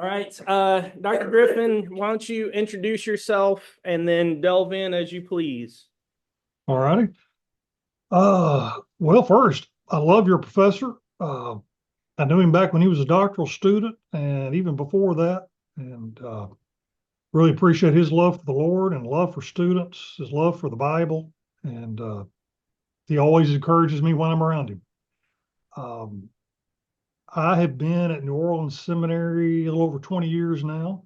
All right, Dr. Griffin, why don't you introduce yourself and then delve in as you please? All righty. Well, first, I love your professor. I knew him back when he was a doctoral student and even before that, and really appreciate his love for the Lord and love for students, his love for the Bible, and he always encourages me when I'm around him. Um, I have been at New Orleans Seminary a little over 20 years now.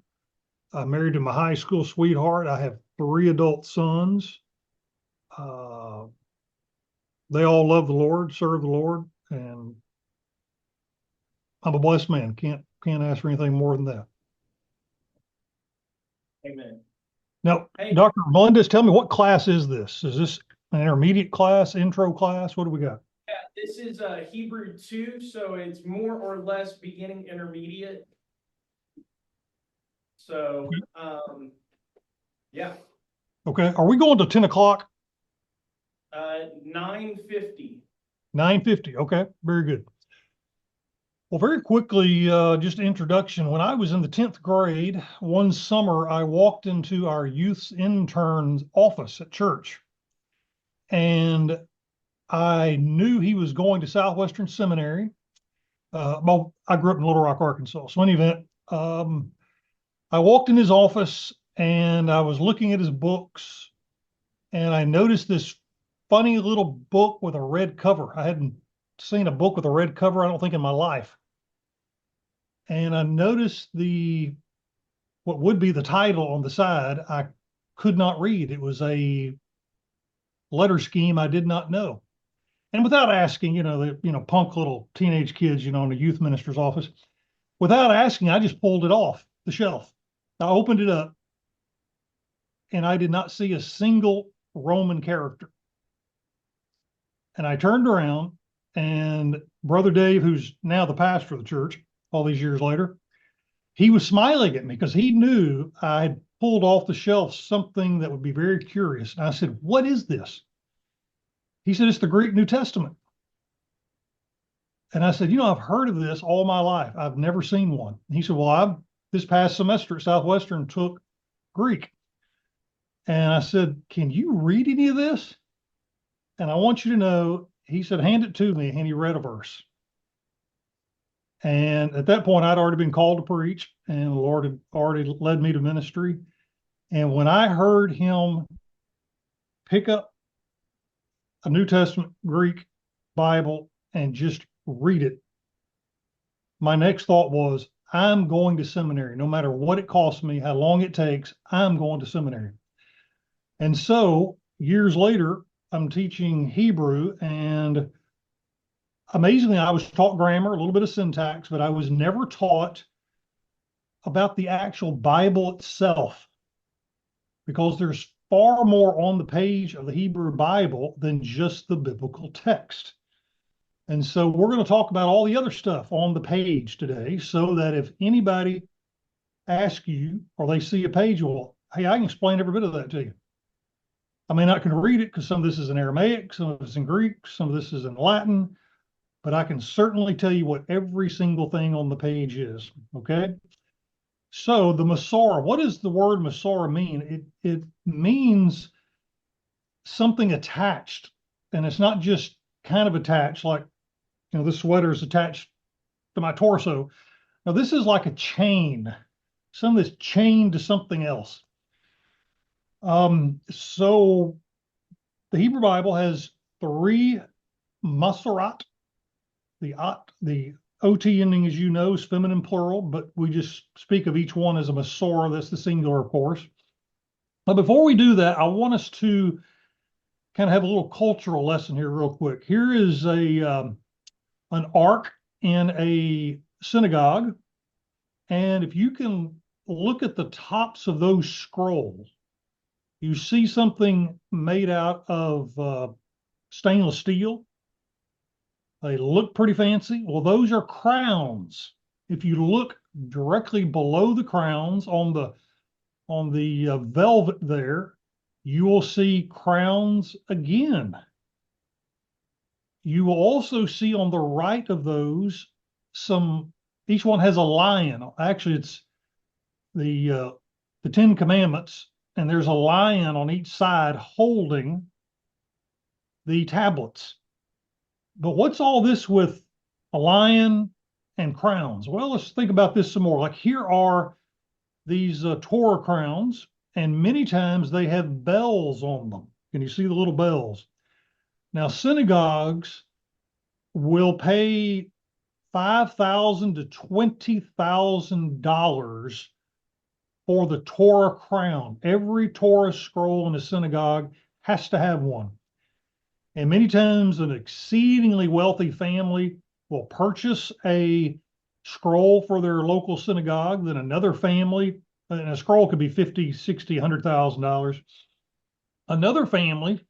I'm married to my high school sweetheart. I have three adult sons. Uh, they all love the Lord, serve the Lord, and I'm a blessed man. Can't ask for anything more than that. Amen. Now, Hey, Dr. Melendez, tell me, what class is this? Is this an intermediate class, intro class? What do we got? yeah, this is Hebrew 2, so it's more or less beginning intermediate. So, yeah, Okay. Are we going to 10 o'clock? 9:50. 9:50. Okay. Very good. Well, very quickly, just introduction. When I was in the 10th grade, one summer, I walked into our youth intern's office at church, and I knew he was going to Southwestern Seminary. Well, I grew up in Little Rock, Arkansas. So in any event, I walked in his office and I was looking at his books, and I noticed this funny little book with a red cover. I hadn't seen a book with a red cover, I don't think, in my life. And I noticed what would be the title on the side. I could not read. It was a letter scheme I did not know. And without asking, the punk little teenage kids, in the youth minister's office, without asking, I just pulled it off the shelf. I opened it up and I did not see a single Roman character. And I turned around, and Brother Dave, who's now the pastor of the church all these years later, he was smiling at me because he knew I had pulled off the shelf something that would be very curious. And I said, "What is this?" He said, "It's the Greek New Testament." And I said, "I've heard of this all my life. I've never seen one." And he said, "Well, this past semester at Southwestern took Greek." And I said, "Can you read any of this?" And I want you to know, he said, "Hand it to me." And he read a verse. And at that point, I'd already been called to preach, and the Lord had already led me to ministry. And when I heard him pick up a New Testament Greek Bible and just read it, my next thought was, I'm going to seminary. No matter what it costs me, how long it takes, I'm going to seminary. And so years later, I'm teaching Hebrew, and amazingly, I was taught grammar, a little bit of syntax, but I was never taught about the actual Bible itself, because there's far more on the page of the Hebrew Bible than just the biblical text. And so we're going to talk about all the other stuff on the page today, so that if anybody asks you or they see a page, well, hey, I can explain every bit of that to you. I may not can read it because some of this is in Aramaic, some of it's in Greek, some of this is in Latin, but I can certainly tell you what every single thing on the page is. Okay. So the Masorah, what does the word Masorah mean? It means something attached, and it's not just kind of attached, like, this sweater is attached to my torso. Now, this is like a chain, something that's chained to something else. So the Hebrew Bible has three Masorot. The OT ending, as you know, is feminine plural, but we just speak of each one as a Masorah. That's the singular, of course. But before we do that, I want us to kind of have a little cultural lesson here real quick. Here is an ark in a synagogue. And if you can look at the tops of those scrolls, you see something made out of stainless steel. They look pretty fancy. Well, those are crowns. If you look directly below the crowns on the velvet there, you will see crowns again. You will also see on the right of those each one has a lion. Actually, the Ten Commandments, and there's a lion on each side holding the tablets. But what's all this with a lion and crowns? Well, let's think about this some more. Like here are these Torah crowns, and many times they have bells on them. Can you see the little bells? Now, synagogues will pay $5,000 to $20,000 for the Torah crown. Every Torah scroll in a synagogue has to have one. And many times an exceedingly wealthy family will purchase a scroll for their local synagogue, then another family, and a scroll could be 50, 60, $100,000. Another family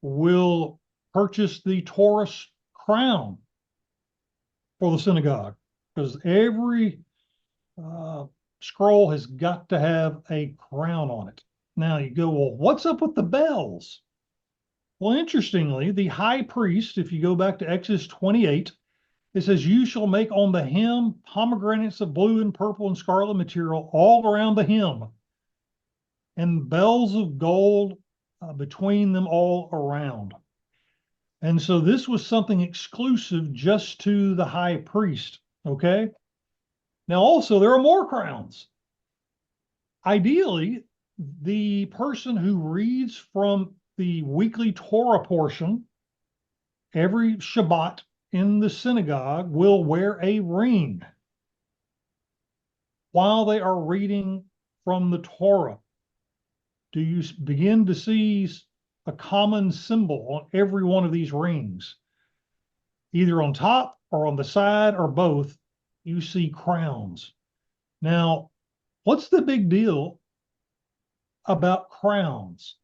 will purchase the Torah crown for the synagogue, because every scroll has got to have a crown on it. Now you go, well, what's up with the bells? Well, interestingly, the high priest, if you go back to Exodus 28, it says, you shall make on the hem pomegranates of blue and purple and scarlet material all around the hem, and bells of gold between them all around. And so this was something exclusive just to the high priest, okay? Now also, there are more crowns. Ideally, the person who reads from the weekly Torah portion every Shabbat in the synagogue will wear a ring while they are reading from the Torah. Do you begin to see a common symbol on every one of these rings? Either on top or on the side or both, you see crowns. Now, what's the big deal about crowns?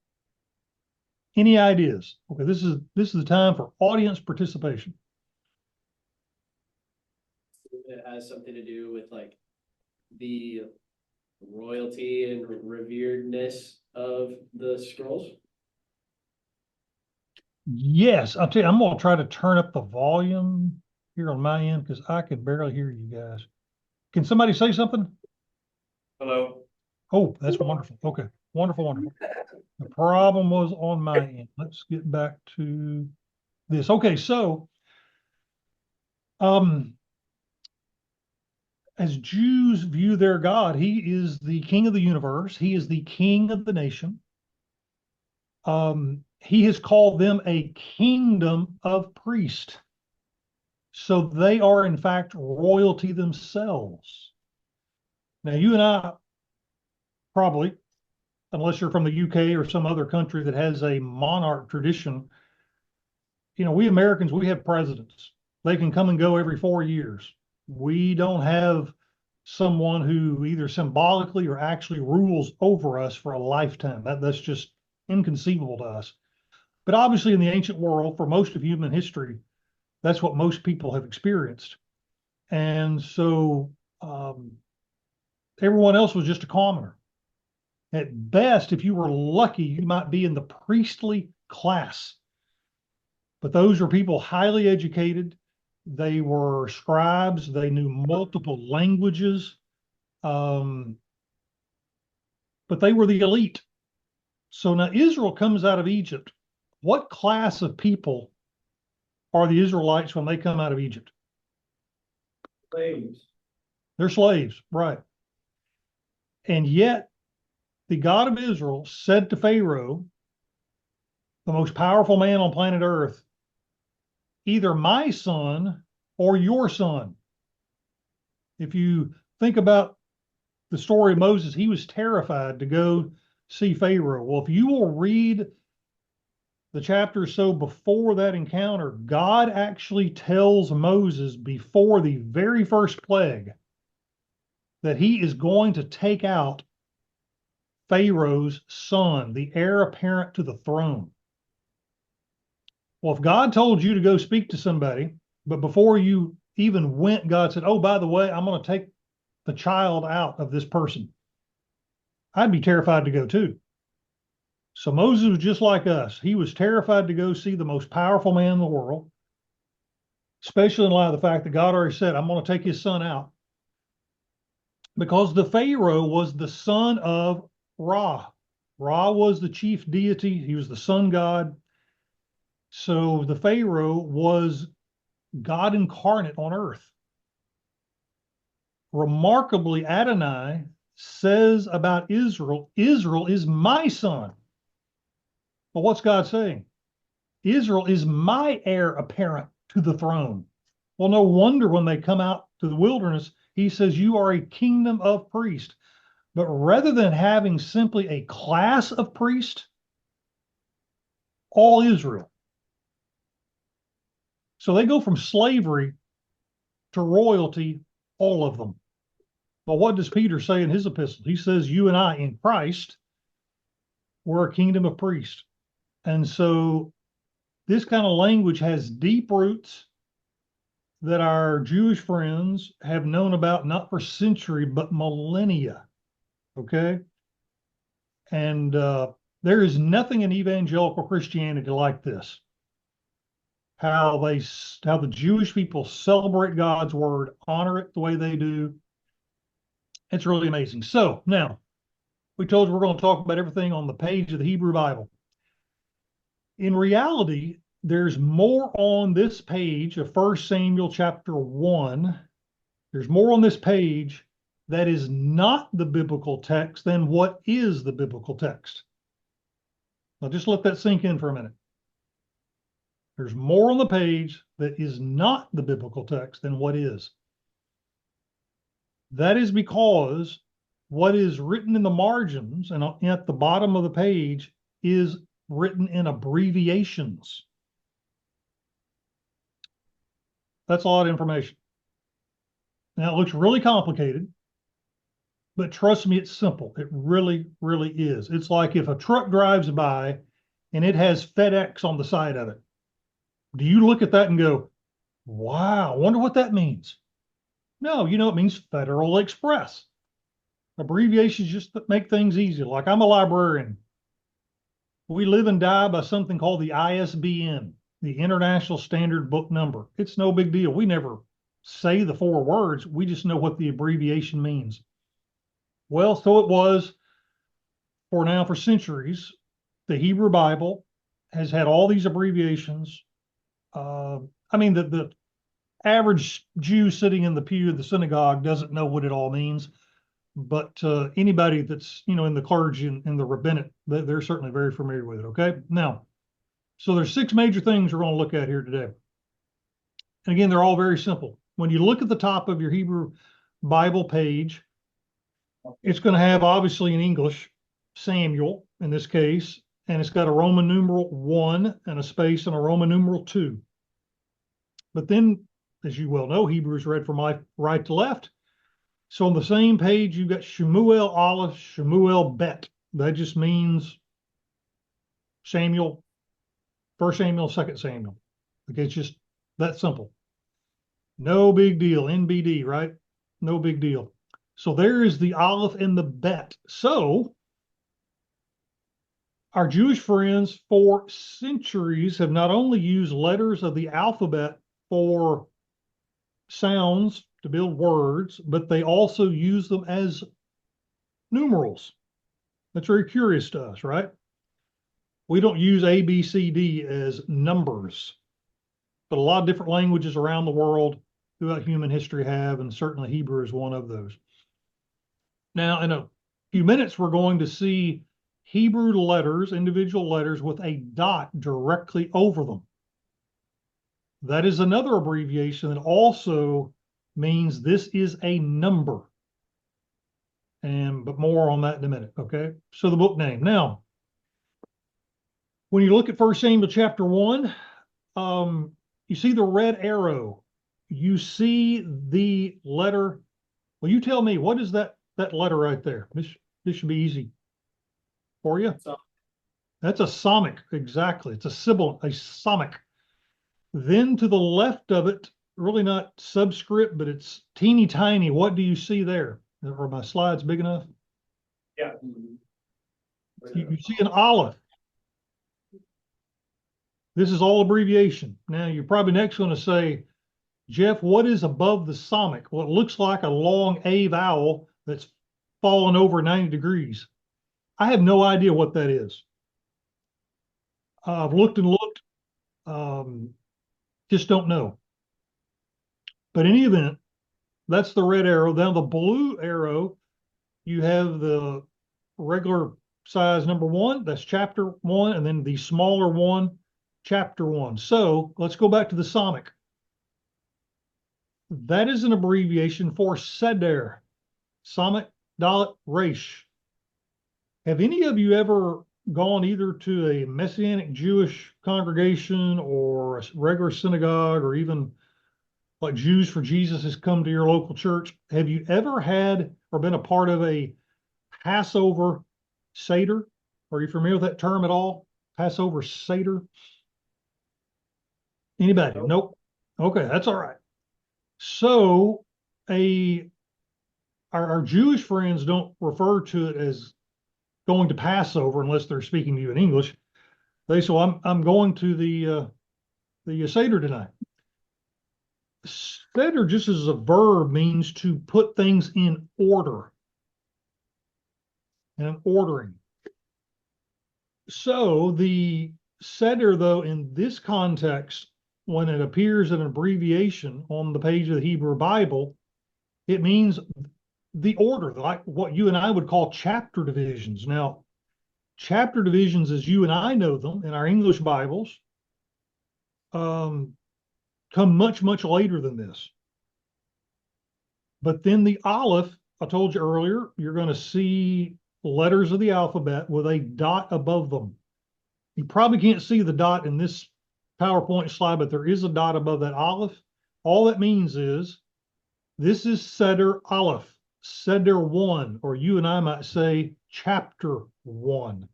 Any ideas? Okay, this is the time for audience participation. It has something to do with like the royalty and reveredness of the scrolls. Yes, I'll tell you, I'm going to try to turn up the volume here on my end because I can barely hear you guys. Can somebody say something? Hello. Oh, that's wonderful. Okay, wonderful, wonderful. The problem was on my end. Let's get back to this. Okay, so as Jews view their God, he is the king of the universe. He is the king of the nation. He has called them a kingdom of priests. So they are, in fact, royalty themselves. Now, you and I probably, unless you're from the UK or some other country that has a monarch tradition, you know, we Americans, we have presidents. They can come and go every 4 years. We don't have someone who either symbolically or actually rules over us for a lifetime. That's just inconceivable to us. But obviously in the ancient world, for most of human history, that's what most people have experienced. And so everyone else was just a commoner. At best, if you were lucky, you might be in the priestly class. But those are people highly educated. They were scribes. They knew multiple languages. But they were the elite. So now Israel comes out of Egypt. What class of people are the Israelites when they come out of Egypt? Slaves. They're slaves, right? And yet, the God of Israel said to Pharaoh, the most powerful man on planet Earth, either my son or your son. If you think about the story of Moses, he was terrified to go see Pharaoh. Well, if you will read the chapter or so before that encounter, God actually tells Moses before the very first plague that he is going to take out Pharaoh's son, the heir apparent to the throne. Well, if God told you to go speak to somebody, but before you even went, God said, oh, by the way, I'm going to take the child out of this person, I'd be terrified to go too. So Moses was just like us. He was terrified to go see the most powerful man in the world, especially in light of the fact that God already said, I'm going to take his son out. because the Pharaoh was the son of Ra. Ra was the chief deity. He was the sun god. So the Pharaoh was God incarnate on earth. Remarkably, Adonai says about Israel, Israel is my son. Well, what's God saying? Israel is my heir apparent to the throne. Well, no wonder when they come out to the wilderness, he says, you are a kingdom of priests. But rather than having simply a class of priests, all Israel. So they go from slavery to royalty, all of them. Well, what does Peter say in his epistle? He says, you and I in Christ, we're a kingdom of priests. And so this kind of language has deep roots that our Jewish friends have known about not for centuries, but millennia. Okay. And there is nothing in evangelical Christianity like this. How the Jewish people celebrate God's word, honor it the way they do. It's really amazing. So now we told you we're going to talk about everything on the page of the Hebrew Bible. In reality, there's more on this page of 1 Samuel chapter 1. There's more on this page that is not the biblical text than what is the biblical text. Now just let that sink in for a minute. There's more on the page that is not the biblical text than what is. That is because what is written in the margins and at the bottom of the page is written in abbreviations. That's a lot of information. Now, it looks really complicated, but trust me, it's simple. It really, really is. It's like if a truck drives by and it has FedEx on the side of it. Do you look at that and go, wow, I wonder what that means? No, you know, it means Federal Express. Abbreviations just make things easier. Like I'm a librarian. We live and die by something called the ISBN, the International Standard Book Number. It's no big deal. We never say the 4 words. We just know what the abbreviation means. Well, so it was for centuries. The Hebrew Bible has had all these abbreviations. The average Jew sitting in the pew of the synagogue doesn't know what it all means. But anybody that's, in the clergy and the rabbinate, they're certainly very familiar with it, okay? Now, so there's 6 major things we're going to look at here today. And again, they're all very simple. When you look at the top of your Hebrew Bible page, it's going to have, obviously in English, Samuel in this case, and it's got a Roman numeral 1 and a space and a Roman numeral 2. But then, as you well know, Hebrew is read from right to left. So on the same page, you've got Shemuel Aleph, Shemuel Bet. That just means Samuel, 1 Samuel, 2 Samuel. Okay, it's just that simple. No big deal. NBD, right? No big deal. So there is the Aleph and the Bet. So our Jewish friends for centuries have not only used letters of the alphabet for sounds to build words, but they also use them as numerals. That's very curious to us, right? We don't use A, B, C, D as numbers, but a lot of different languages around the world throughout human history have, and certainly Hebrew is one of those. Now, in a few minutes, we're going to see Hebrew letters, individual letters with a dot directly over them. That is another abbreviation that also means this is a number. But more on that in a minute, okay? So the book name. Now, when you look at 1 Samuel chapter 1, you see the red arrow. You see the letter. Well, you tell me, what is that letter right there? This should be easy for you. That's a somic, exactly. It's a sibilant, a somic. Then to the left of it, really not subscript, but it's teeny tiny. What do you see there? Are my slides big enough? Yeah. You see an Aleph. This is all abbreviation. Now, you're probably next going to say, Jeff, what is above the somic? Well, it looks like a long A vowel, that's fallen over 90 degrees. I have no idea what that is. I've looked and looked, just don't know. But in any event, that's the red arrow. Down the blue arrow, you have the regular size number 1, that's chapter 1, and then the smaller one, chapter 1. So let's go back to the Psalmic. That is an abbreviation for Seder, Psalmic Dalet Resh. Have any of you ever gone either to a Messianic Jewish congregation or a regular synagogue, or even like Jews for Jesus has come to your local church? Have you ever had or been a part of a Passover Seder? Are you familiar with that term at all? Passover Seder? Anybody? Nope. Okay, that's all right. So our Jewish friends don't refer to it as going to Passover unless they're speaking to you in English. They say, well, I'm going to the Seder tonight. Seder, just as a verb, means to put things in order and ordering. So the Seder, though, in this context, when it appears in an abbreviation on the page of the Hebrew Bible, it means the order, like what you and I would call chapter divisions. Now, chapter divisions, as you and I know them in our English Bibles, come much, much later than this. But then the Aleph, I told you earlier, you're going to see letters of the alphabet with a dot above them. You probably can't see the dot in this PowerPoint slide, but there is a dot above that Aleph. All that means is this is Seder Aleph, Seder 1, or you and I might say chapter 1.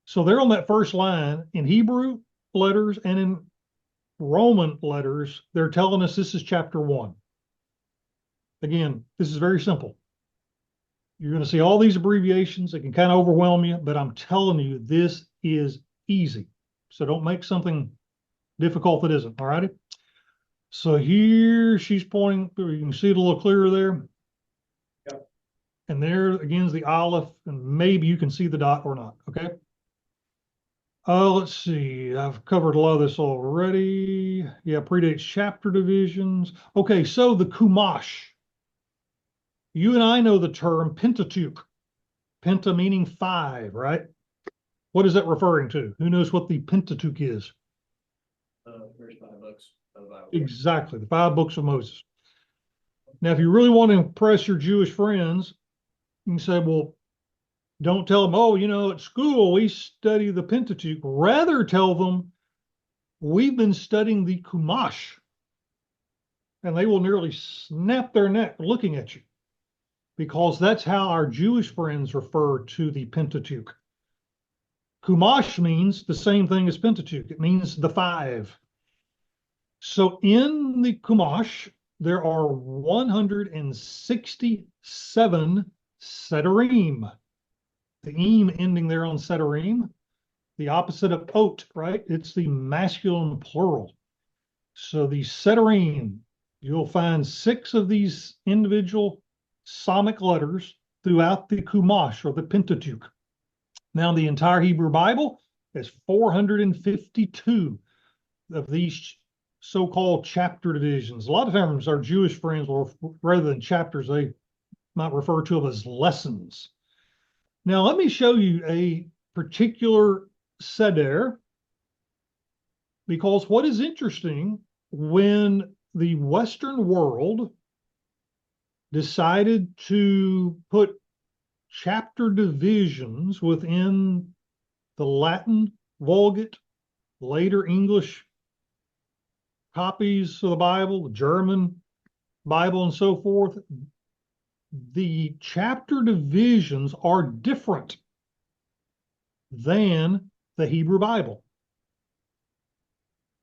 So they're on that first line in Hebrew letters and in Roman letters. They're telling us this is chapter 1. Again, this is very simple. You're going to see all these abbreviations. It can kind of overwhelm you, but I'm telling you, this is easy. So don't make something difficult that isn't. All righty. So here she's pointing, you can see it a little clearer there. Yep. And there again is the Aleph, and maybe you can see the dot or not. Okay. Let's see. I've covered a lot of this already. Yeah, predates chapter divisions. Okay, so the Chumash. You and I know the term Pentateuch. Penta meaning 5, right? What is that referring to? Who knows what the Pentateuch is? First 5 books of the Bible. Exactly, the 5 books of Moses. Now, if you really want to impress your Jewish friends, you can say, well, don't tell them, oh, at school we study the Pentateuch. Rather tell them, we've been studying the Chumash. And they will nearly snap their neck looking at you, because that's how our Jewish friends refer to the Pentateuch. Chumash means the same thing as Pentateuch. It means the 5. So in the Chumash, there are 167 Sederim. The eem ending there on Sederim, the opposite of ot, right? It's the masculine plural. So the Sederim, you'll find 6 of these individual Psalmic letters throughout the Chumash, or the Pentateuch. Now, the entire Hebrew Bible has 452 of these so-called chapter divisions. A lot of times our Jewish friends will, rather than chapters, they might refer to them as lessons. Now, let me show you a particular Seder, because what is interesting, when the Western world decided to put chapter divisions within the Latin Vulgate, later English copies of the Bible, the German Bible, and so forth, the chapter divisions are different than the Hebrew Bible.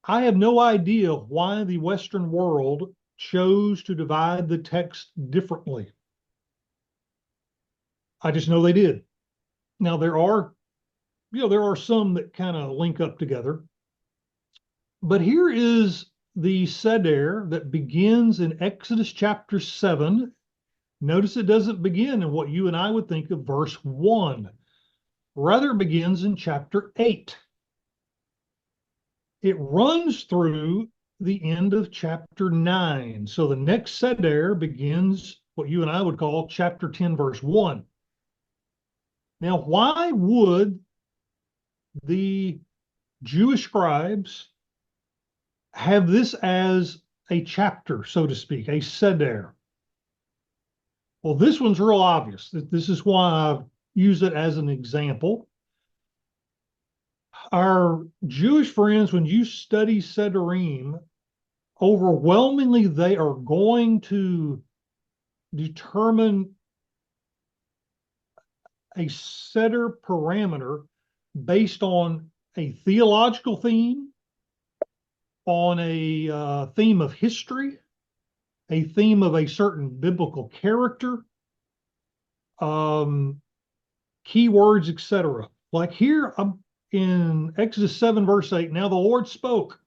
I have no idea why the Western world chose to divide the text differently. I just know they did. Now, there are some that kind of link up together. But here is the Seder that begins in Exodus chapter 7 Notice it doesn't begin in what you and I would think of verse 1. Rather, it begins in chapter 8. It runs through the end of chapter 9. So the next seder begins what you and I would call chapter 10, verse 1. Now, why would the Jewish scribes have this as a chapter, so to speak, a seder? Well, this one's real obvious. This is why I use it as an example. Our Jewish friends, when you study Sederim, overwhelmingly they are going to determine a seder parameter based on a theological theme, on a theme of history, a theme of a certain biblical character, keywords, etc. Like here in Exodus 7, verse 8, now the Lord spoke.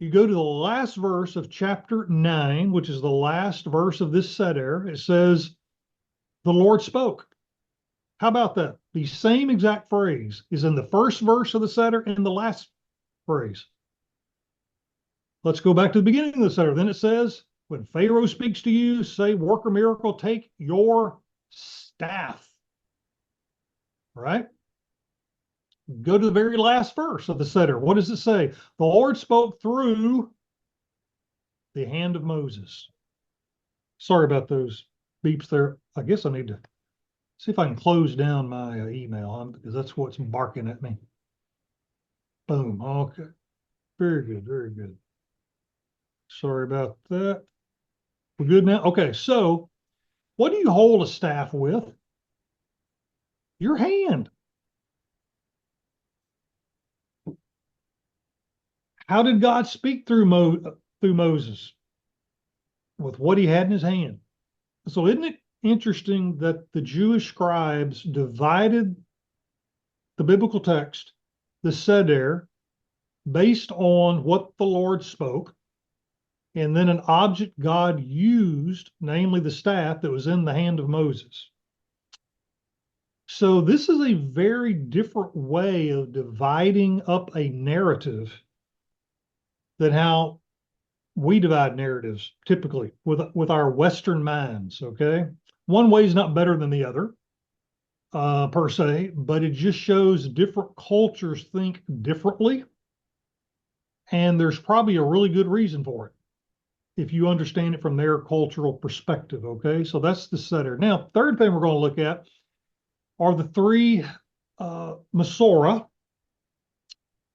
You go to the last verse of chapter 9, which is the last verse of this seder. It says, the Lord spoke. How about that? The same exact phrase is in the first verse of the seder and the last phrase. Let's go back to the beginning of the seder. Then it says, when Pharaoh speaks to you, say, work a miracle, take your staff. Right? Go to the very last verse of the seder. What does it say? The Lord spoke through the hand of Moses. Sorry about those beeps there. I guess I need to see if I can close down my email because that's what's barking at me. Boom. Okay. Very good. Very good. Sorry about that. We're good now? Okay. So what do you hold a staff with? Your hand. How did God speak through Moses? With what he had in his hand. So isn't it interesting that the Jewish scribes divided the biblical text, the seder, based on what the Lord spoke, and then an object God used, namely the staff that was in the hand of Moses. So this is a very different way of dividing up a narrative than how we divide narratives typically with our Western minds, okay? One way is not better than the other, per se, but it just shows different cultures think differently. And there's probably a really good reason for it if you understand it from their cultural perspective, okay? So that's the seder. Now, third thing we're going to look at are the three Masorah.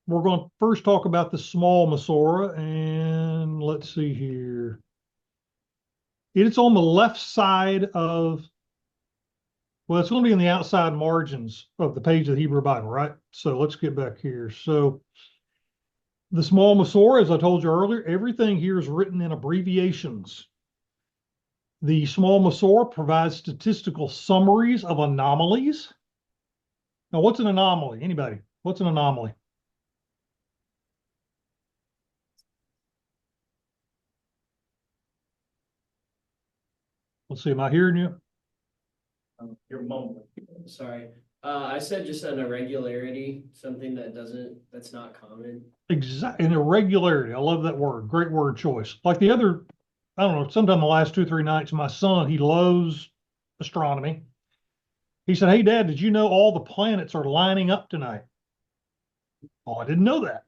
We're going to first talk about the small Masorah, and let's see here. It's on the left side of, well, it's going to be in the outside margins of the page of the Hebrew Bible, right? So let's get back here. So the small Masorah, as I told you earlier, everything here is written in abbreviations. The small Masorah provides statistical summaries of anomalies. Now, what's an anomaly? Anybody? What's an anomaly? Let's see, am I hearing you? You're mumbling. Sorry. I said just an irregularity, something that's not common. Exactly, an irregularity. I love that word. Great word choice. Like the other, I don't know, sometime the last 2 or 3 nights, my son, he loves astronomy. He said, hey, Dad, did you know all the planets are lining up tonight? Oh, I didn't know that.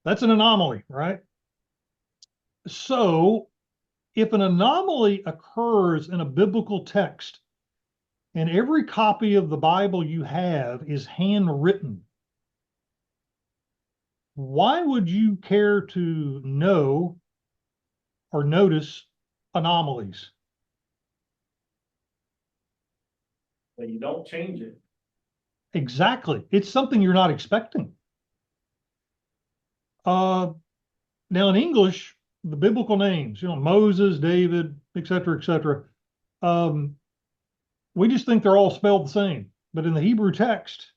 That's an anomaly, right? So if an anomaly occurs in a biblical text and every copy of the Bible you have is handwritten, why would you care to know or notice anomalies? But you don't change it. Exactly. It's something you're not expecting. Now in English, the biblical names, Moses, David, et cetera, we just think they're all spelled the same. But in the Hebrew text,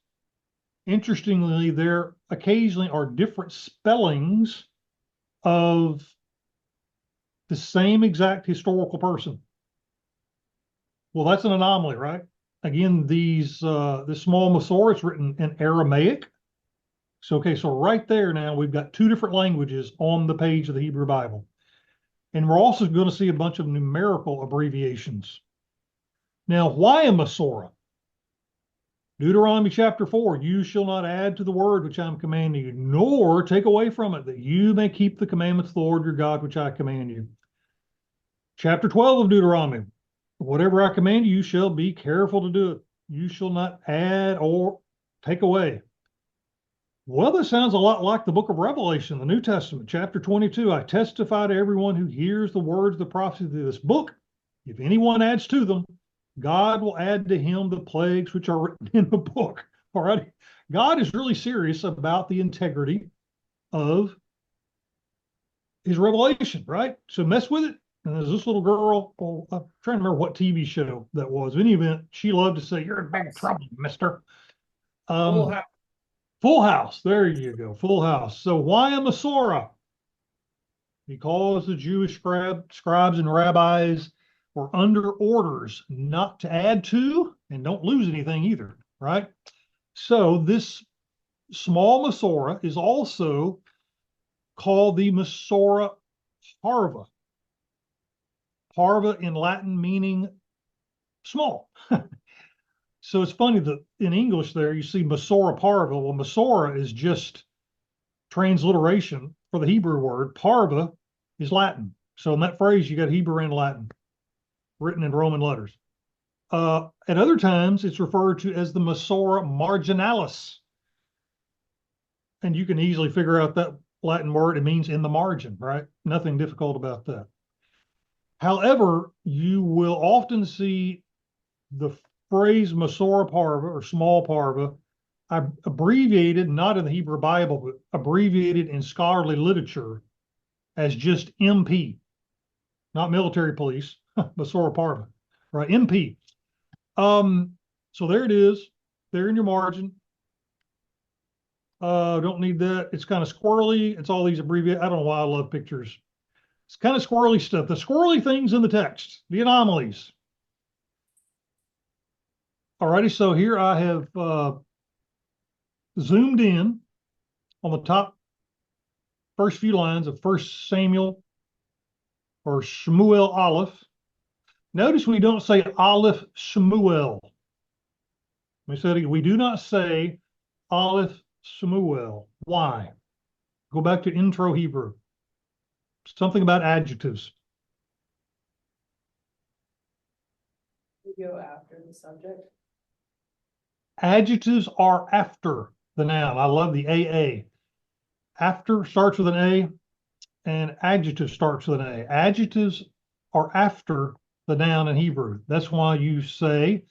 interestingly, there occasionally are different spellings of the same exact historical person. Well, that's an anomaly, right? Again, this small Masorah is written in Aramaic. So, okay, so right there now we've got two different languages on the page of the Hebrew Bible. And we're also going to see a bunch of numerical abbreviations. Now, why a Masorah? Deuteronomy chapter 4, you shall not add to the word which I'm commanding you, nor take away from it, that you may keep the commandments of the Lord your God, which I command you. Chapter 12 of Deuteronomy, whatever I command you, you shall be careful to do it. You shall not add or take away. Well, this sounds a lot like the book of Revelation, the New Testament, chapter 22. I testify to everyone who hears the words of the prophecy of this book. If anyone adds to them, God will add to him the plagues which are written in the book. All right. God is really serious about the integrity of his revelation, right? So mess with it. And there's this little girl, I'm trying to remember what TV show that was. In any event, she loved to say, "You're in big trouble, mister." Full House. There you go. Full House. So why a Masorah? Because the Jewish scribes and rabbis were under orders not to add to and don't lose anything either, right? So this small Masorah is also called the Masorah Parva. Parva in Latin meaning small. So it's funny that in English there you see Masorah Parva. Well, Masorah is just transliteration for the Hebrew word. Parva is Latin. So in that phrase, you got Hebrew and Latin written in Roman letters. At other times, it's referred to as the Masorah Marginalis. And you can easily figure out that Latin word. It means in the margin, right? Nothing difficult about that. However, you will often see the phrase Masorah Parva or small Parva abbreviated, not in the Hebrew Bible, but abbreviated in scholarly literature as just MP, not military police, Masorah Parva, right? MP. So there it is. There in your margin. Don't need that. It's kind of squirrely. It's all these abbreviated. I don't know why I love pictures. It's kind of squirrely stuff. The squirrely things in the text, the anomalies. Alrighty, so here I have zoomed in on the top first few lines of 1 Samuel or Shmuel Aleph. Notice we don't say Aleph Shmuel. Let me say it again. We do not say Aleph Shmuel. Why? Go back to intro Hebrew. Something about adjectives. We go after the subject. Adjectives are after the noun. I love the AA. After starts with an A, and adjective starts with an A. Adjectives are after the noun in Hebrew. That's why you say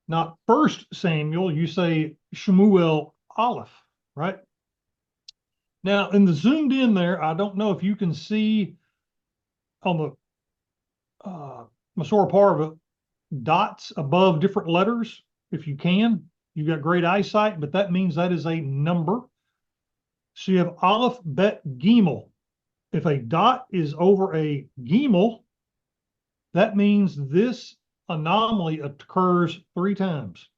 not 1 Samuel, you say Shmuel Aleph, right? Now, in the zoomed in there, I don't know if you can see on the Masorah Parva dots above different letters. If you can, you've got great eyesight, but that means that is a number. So you have Aleph, Bet, Gimel. If a dot is over a Gimel, that means this anomaly occurs 3 times.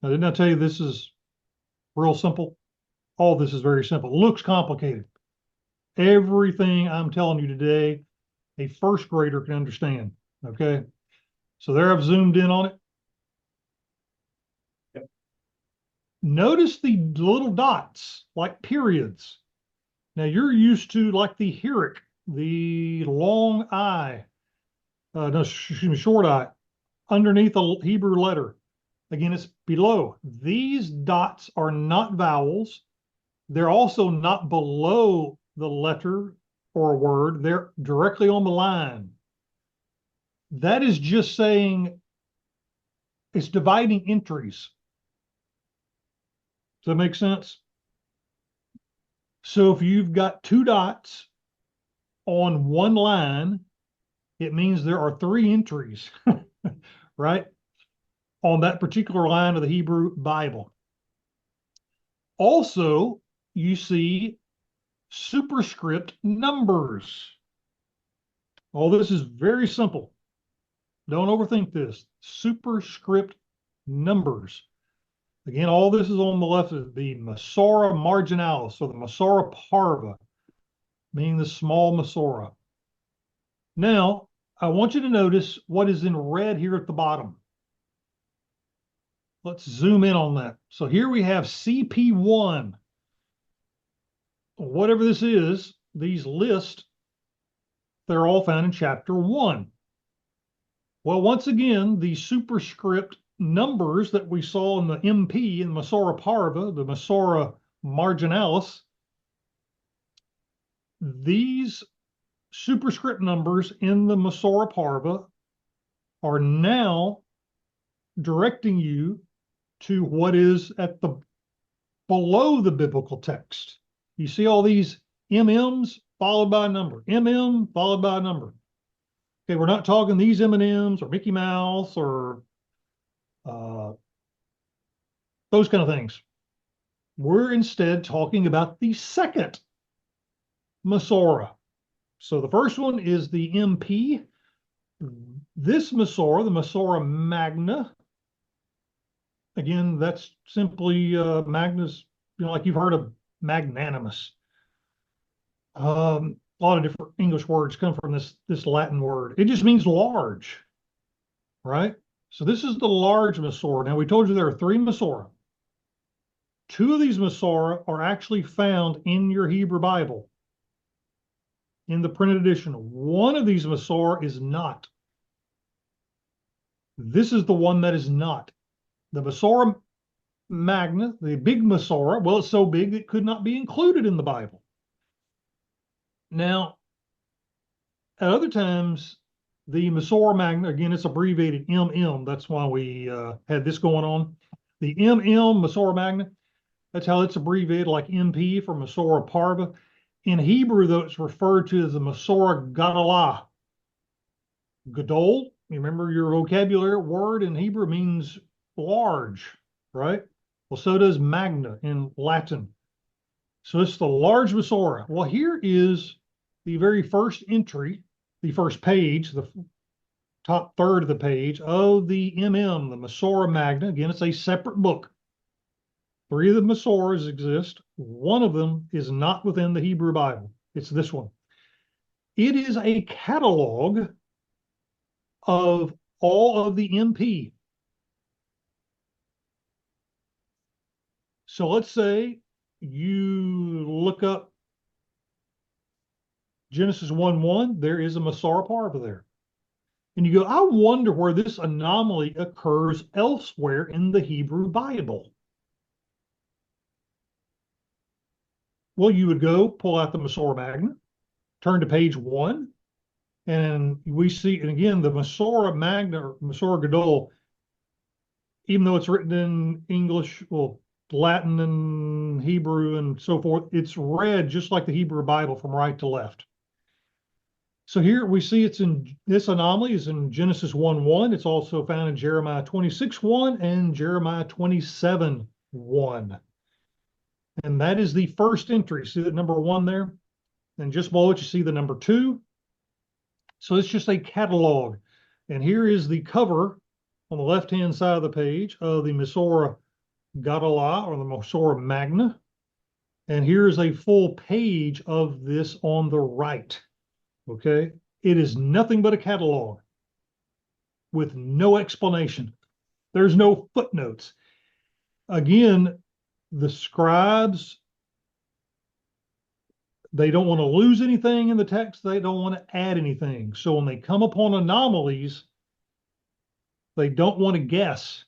Now, didn't I tell you this is real simple? All this is very simple. It looks complicated. Everything I'm telling you today, a first grader can understand. Okay. So there I've zoomed in on it. Yep. Notice the little dots like periods. Now you're used to like the Herrick, the long I, no, excuse me, short I, underneath a Hebrew letter. Again, it's below. These dots are not vowels. They're also not below the letter or a word. They're directly on the line. That is just saying it's dividing entries. Does that make sense? So if you've got 2 dots on one line, it means there are 3 entries, right? On that particular line of the Hebrew Bible. Also, you see superscript numbers. All this is very simple. Don't overthink this. Superscript numbers. Again, all this is on the left is the Masorah marginalis, or the Masorah parva, meaning the small Masorah. Now, I want you to notice what is in red here at the bottom. Let's zoom in on that. So here we have CP1. Whatever this is, these lists, they're all found in chapter 1. Well, once again, the superscript numbers that we saw in the MP, in Masorah parva, the Masorah marginalis, these superscript numbers in the Masorah parva are now directing you to what is at the below the biblical text. You see all these MMs followed by a number, MM followed by a number. Okay, we're not talking these M&Ms or Mickey Mouse or those kind of things. We're instead talking about the second Masorah. So the first one is the MP. This Masorah, the Masorah magna, again, that's simply magnus, like you've heard of magnanimous. A lot of different English words come from this Latin word. It just means large, right? So this is the large Masorah. Now, we told you there are 3 Masorah. 2 of these Masorah are actually found in your Hebrew Bible, in the printed edition. 1 of these Masorah is not. This is the one that is not. The Masorah magna, the big Masorah, well, it's so big it could not be included in the Bible. Now, at other times, the Masorah magna, again, it's abbreviated MM. That's why we had this going on. The MM, Masorah magna, that's how it's abbreviated, like MP for Masorah parva. In Hebrew, though, it's referred to as the Masorah Gadalah. Gadol, you remember your vocabulary word in Hebrew means large, right? Well, so does magna in Latin. So it's the large Masorah. Well, here is the very first entry, the first page, the top third of the page of the MM, the Masorah magna. Again, it's a separate book. 3 of the Masorahs exist. 1 of them is not within the Hebrew Bible. It's this one. It is a catalog of all of the MP. So let's say you look up Genesis 1:1, there is a Masorah parva there. And you go, I wonder where this anomaly occurs elsewhere in the Hebrew Bible. Well, you would go pull out the Masorah magna, turn to page 1, and we see, and again, the Masorah magna, or Masorah Gadol, even though it's written in English, well, Latin and Hebrew and so forth, it's read just like the Hebrew Bible from right to left. So here we see it's in, this anomaly is in Genesis 1:1. It's also found in Jeremiah 26:1 and Jeremiah 27:1. And that is the first entry. See that number 1 there? And just below it, you see the number 2. So it's just a catalog. And here is the cover on the left-hand side of the page of the Masorah Gadalah, or the Masorah magna. And here is a full page of this on the right. Okay? It is nothing but a catalog with no explanation. There's no footnotes. Again, the scribes, they don't want to lose anything in the text. They don't want to add anything. So when they come upon anomalies, they don't want to guess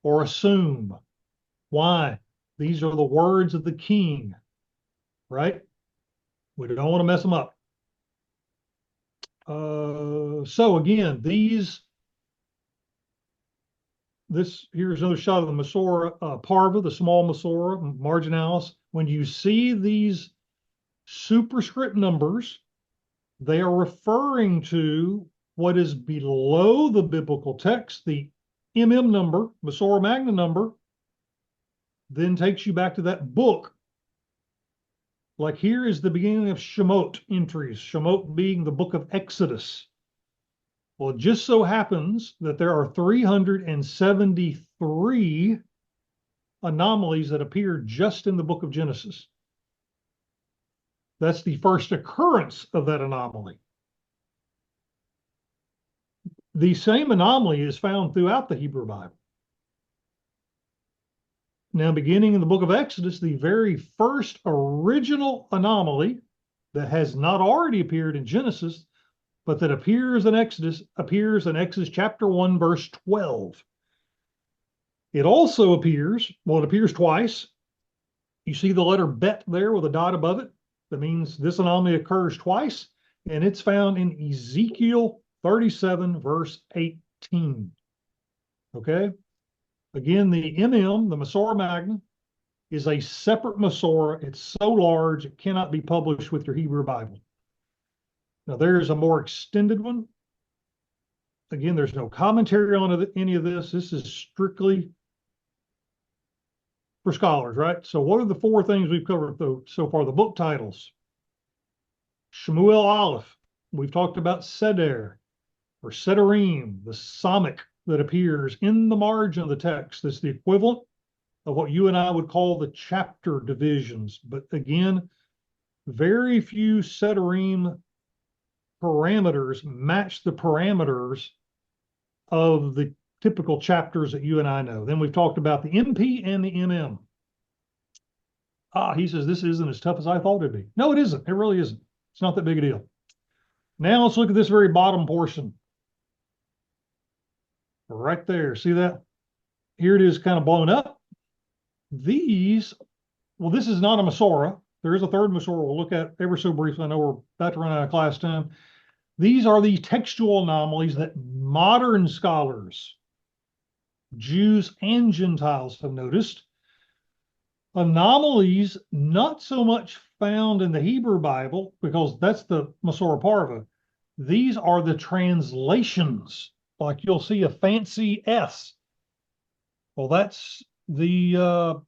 or assume. Why? These are the words of the king, right? We don't want to mess them up. So again, here's another shot of the Masorah parva, the small Masorah marginalis. When you see these superscript numbers, they are referring to what is below the biblical text. The MM number, Masorah magna number, then takes you back to that book Like here is the beginning of Shemot entries, Shemot being the book of Exodus. Well, it just so happens that there are 373 anomalies that appear just in the book of Genesis. That's the first occurrence of that anomaly. The same anomaly is found throughout the Hebrew Bible. Now, beginning in the book of Exodus, the very first original anomaly that has not already appeared in Genesis, but that appears in Exodus chapter 1, verse 12. It also appears, well, it appears twice. You see the letter bet there with a dot above it. That means this anomaly occurs twice, and it's found in Ezekiel 37, verse 18. Okay? Again, the MM, the Masorah Magna, is a separate Masorah. It's so large, it cannot be published with your Hebrew Bible. Now, there's a more extended one. Again, there's no commentary on any of this. This is strictly for scholars, right? So what are the four things we've covered so far? The book titles. Shemuel Aleph. We've talked about Seder or Sederim, the Samic that appears in the margin of the text. That's the equivalent of what you and I would call the chapter divisions. But again, very few Sederim parameters match the parameters of the typical chapters that you and I know. Then we've talked about the MP and the MM. He says, this isn't as tough as I thought it'd be. No, it isn't. It really isn't. It's not that big a deal. Now let's look at this very bottom portion. Right there. See that? Here it is kind of blown up. These, well, this is not a Masorah. There is a third Masorah we'll look at ever so briefly. I know we're about to run out of class time. These are the textual anomalies that modern scholars, Jews and Gentiles, have noticed. Anomalies not so much found in the Hebrew Bible, because that's the Masorah Parva. These are the translations. Like you'll see a fancy S. Well, that's the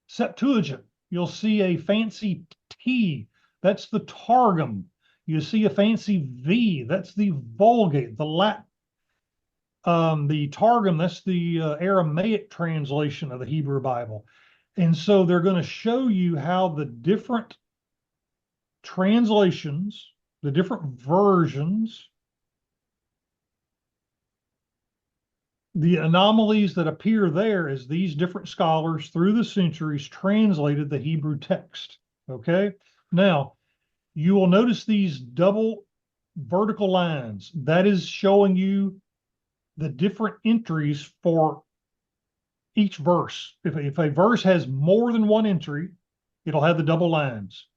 Septuagint. You'll see a fancy T. That's the Targum. You see a fancy V. That's the Vulgate, the Latin. The Targum, that's the Aramaic translation of the Hebrew Bible. And so they're going to show you how the different translations, the different versions, the anomalies that appear there as these different scholars through the centuries translated the Hebrew text. Okay? Now, you will notice these double vertical lines. That is showing you the different entries for each verse. If a verse has more than one entry, it'll have the double lines,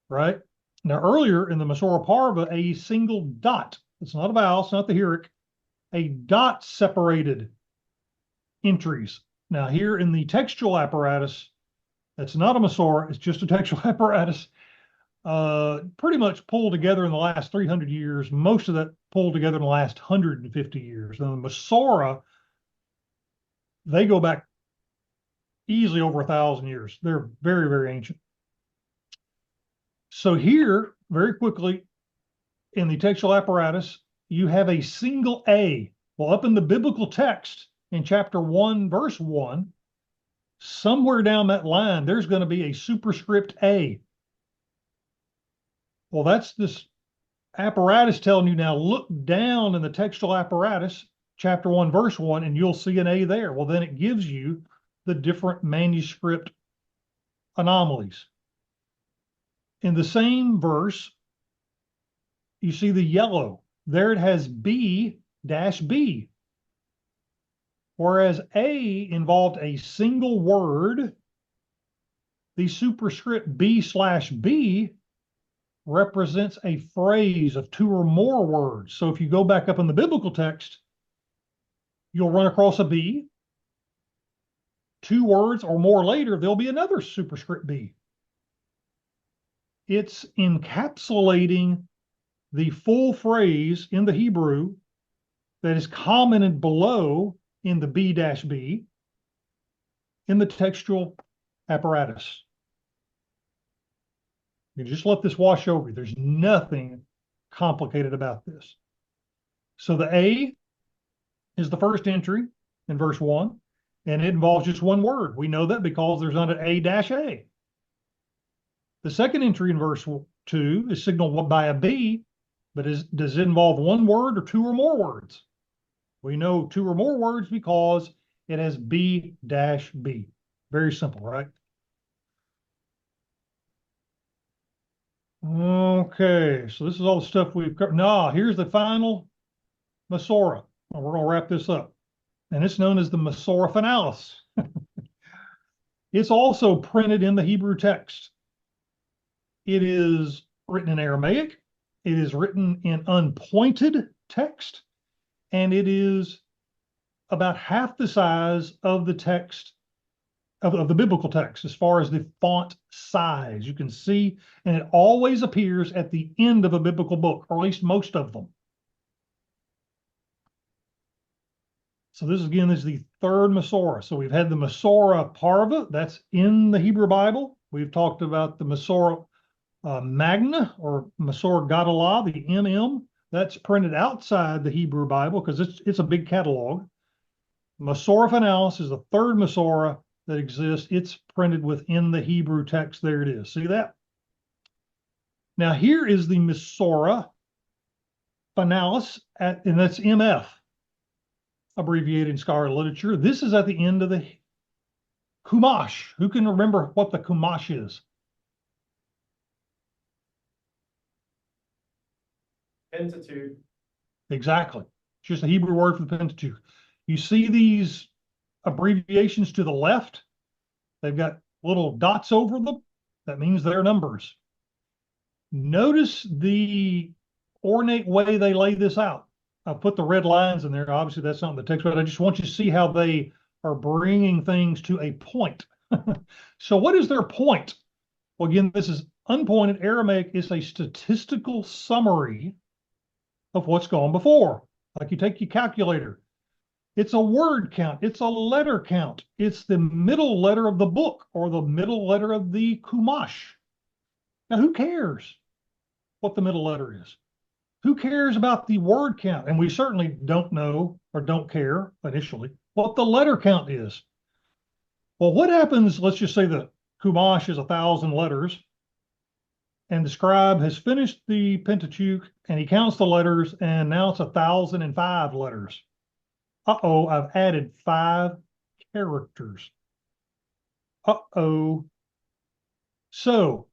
right? Now, earlier in the Masorah Parva, a single dot, it's not a vowel, it's not the Hirik, a dot separated entries. Now, here in the textual apparatus, that's not a Masorah, it's just a textual apparatus, pretty much pulled together in the last 300 years, most of that pulled together in the last 150 years. Now, the Masorah, they go back easily over 1,000 years. They're very, very ancient. So here, very quickly, in the textual apparatus, you have a single A. Well, up in the biblical text, in chapter 1, verse 1, somewhere down that line, there's going to be a superscript A. Well, that's this apparatus telling you now, look down in the textual apparatus, chapter 1, verse 1, and you'll see an A there. Well, then it gives you the different manuscript anomalies. In the same verse, you see the yellow. There it has B-B. Whereas A involved a single word, the superscript B/B represents a phrase of two or more words. So if you go back up in the biblical text, you'll run across a B. 2 words or more later, there'll be another superscript B. It's encapsulating the full phrase in the Hebrew that is commented below in the B-B in the textual apparatus. You just let this wash over you. There's nothing complicated about this. So the A is the first entry in verse 1, and it involves just one word. We know that because there's not an A-A. The second entry in verse 2 is signaled by a B, but does it involve one word or two or more words? We know two or more words because it has B-B. Very simple, right? Okay, so this is all the stuff we've covered. Now, here's the final Masorah. We're going to wrap this up. And it's known as the Masorah Finalis. It's also printed in the Hebrew text. It is written in Aramaic. It is written in unpointed text. And it is about half the size of the text, of the biblical text, as far as the font size. You can see, and it always appears at the end of a biblical book, or at least most of them. So this again is the third Masorah. So we've had the Masorah Parva, that's in the Hebrew Bible. We've talked about the Masorah Magna, or Masorah Gadalah, the MM. That's printed outside the Hebrew Bible because it's a big catalog. Masorah Finalis is the third Masorah that exists. It's printed within the Hebrew text. There it is. See that? Now here is the Masorah Finalis, and that's MF, abbreviated in scholarly literature. This is at the end of the Chumash. Who can remember what the Chumash is? Pentateuch. Exactly. It's just a Hebrew word for the Pentateuch. You see these abbreviations to the left? They've got little dots over them. That means they're numbers. Notice the ornate way they lay this out. I put the red lines in there. Obviously, that's not in the text, but I just want you to see how they are bringing things to a point. So what is their point? Well, again, this is unpointed. Aramaic is a statistical summary of what's gone before. Like you take your calculator. It's a word count. It's a letter count. It's the middle letter of the book or the middle letter of the Chumash. Now, who cares what the middle letter is? Who cares about the word count? And we certainly don't know or don't care initially what the letter count is. Well, what happens, let's just say the Chumash is 1,000 letters, and the scribe has finished the Pentateuch, and he counts the letters, and now it's 1,005 letters. Uh-oh, I've added 5 characters. Uh-oh. So,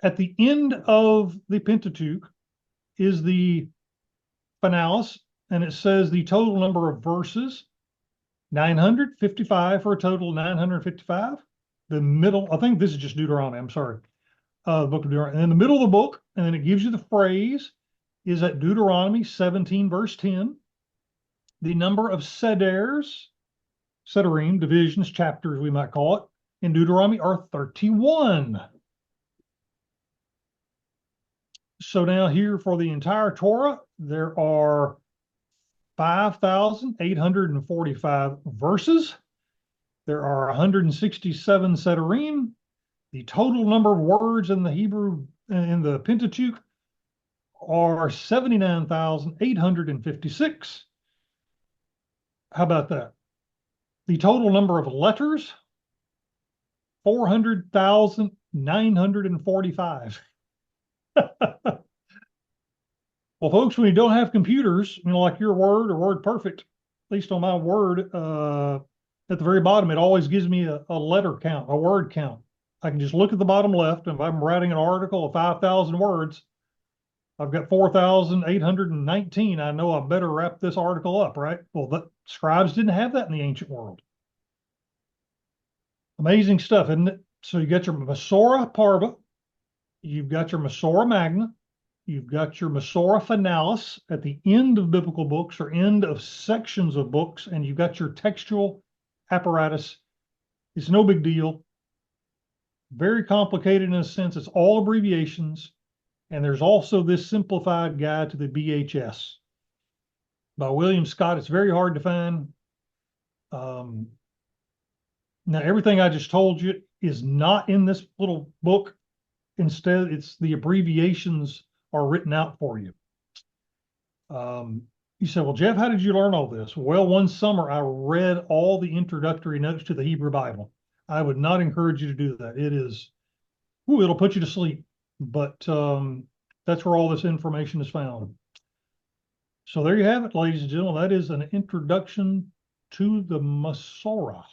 at the end of the Pentateuch is the Finalis, and it says the total number of verses, 955 for a total of 955. The middle, I think this is just Deuteronomy, I'm sorry. The book of Deuteronomy. And in the middle of the book, and then it gives you the phrase, is at Deuteronomy 17, verse 10. The number of Sederim, divisions, chapters, we might call it, in Deuteronomy are 31. So now here for the entire Torah, there are 5,845 verses. There are 167 Sederim. The total number of words in the Hebrew, in the Pentateuch, are 79,856. How about that? The total number of letters, 400,945. Well, folks, when you don't have computers, like your Word or WordPerfect, at least on my Word, at the very bottom, it always gives me a letter count, a word count. I can just look at the bottom left, and if I'm writing an article of 5,000 words, I've got 4,819. I know I better wrap this article up, right? Well, the scribes didn't have that in the ancient world. Amazing stuff, isn't it? So you got your Masorah Parva, you've got your Masorah Magna, you've got your Masorah Finalis at the end of biblical books or end of sections of books, and you've got your textual apparatus. It's no big deal. Very complicated in a sense. It's all abbreviations. And there's also this simplified guide to the BHS by William Scott. It's very hard to find. Now, everything I just told you is not in this little book. instead, it's the abbreviations are written out for you. You said, well, Jeff, how did you learn all this? Well, one summer I read all the introductory notes to the Hebrew Bible. I would not encourage you to do that. It'll put you to sleep, but that's where all this information is found. So there you have it, ladies and gentlemen. That is an introduction to the Masorah.